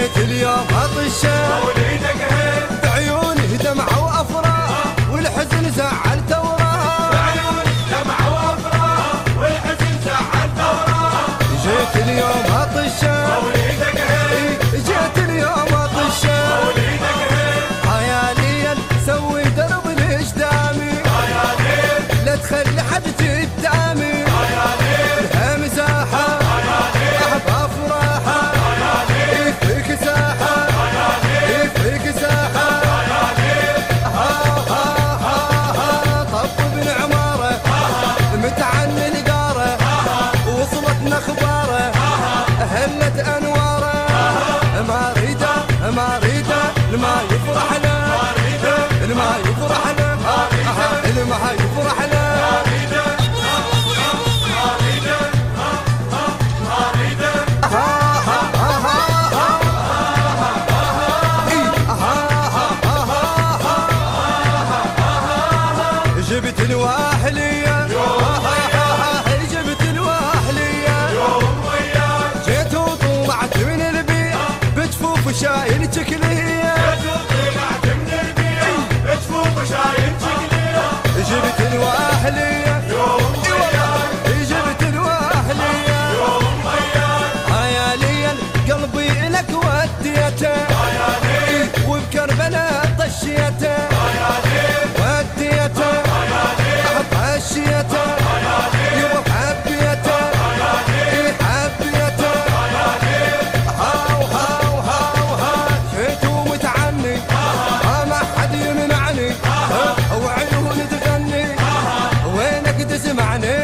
جيت اليوم اطشه مولدك هيل بعيونه دمعه وافراح والحزن زعل توراح بعيونه دمعه وافراح والحزن زعل توراح جيت اليوم اطشه مولدك هيل جيت اليوم اطشه مولدك هيل يا ليل سوي درب الاجدامي يا ليل لا تخلي حد قدامي يا ليل لها مساحه احب افراحه فيك ساحه فيك ساحه طب بن عماره متعني الداره وصلتنا اخباره هلت انواره ما اريده ما اريده لما يفرح له لما يفرح له لما يفرح له جبت الواحلية جبت الواحلية يوم وياك جيت وطلعت من البيت بجفوف شايل شكلية طلعت من البيت بجفوف شايل شكلية جبت الواحلية يوم وياك جبت الواحلية يوم وياك يا ليل قلبي لك وديته يا ليل وبكربلاء طشيته وديته حشيته يبا حبيته حبيته هاو هاو هاو هاو جيت ومتعني ما حد يمنعني وعيون تغني وينك تسمعني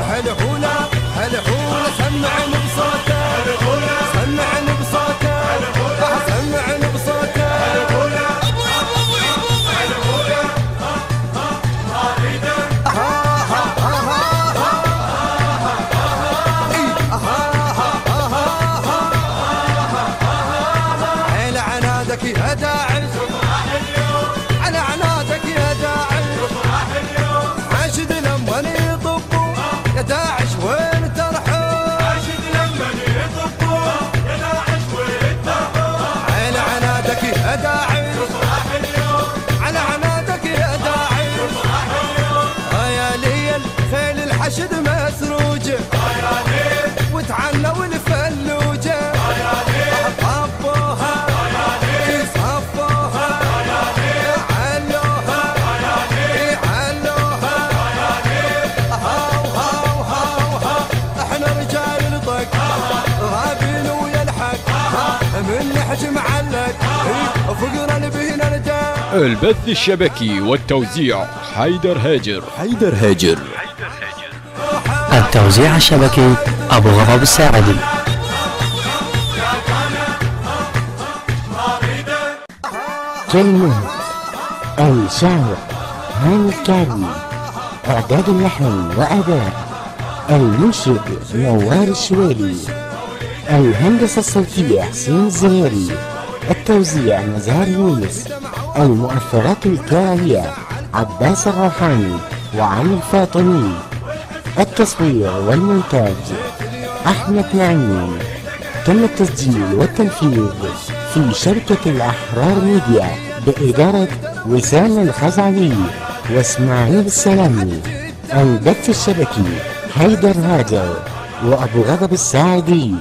هالحولة هالحولة سمعني بصوته سمعني بصوته سمعني بصوته على عنادك يا داعش على عنادك يا داعش حاشد لما يطبوا يا داعش وين ترحل عاشق لما يطبوا يا داعش وين ترحل على عنادك يا داعش على عنادك يا داعش يا ليل خيل الحشد مسروجه وتعنوا الفلوجه طبوها صفوها علوها علوها هاو هاو هاو هاو احنا رجال الطق غابين ويا الحق من نحج معلق فقرا بهنا الدم. البث الشبكي والتوزيع حيدر هاجر. حيدر هاجر. التوزيع الشبكي أبو غضب الساعدي. كلمات الشاعر هاني الكاري، إعداد اللحن وأداء المنشد نوار الشوالي، الهندسة الصوتية حسين الزهيري، التوزيع نزار يونس، المؤثرات الكارية عباس الروحاني وعلي الفاطمي، التصوير والمونتاج أحمد نعيم. تم التسجيل والتنفيذ في شركة الأحرار ميديا بإدارة وسام الخزعلي واسماعيل السلامي. البث الشبكي حيدر هاجر وأبو غضب الساعدي.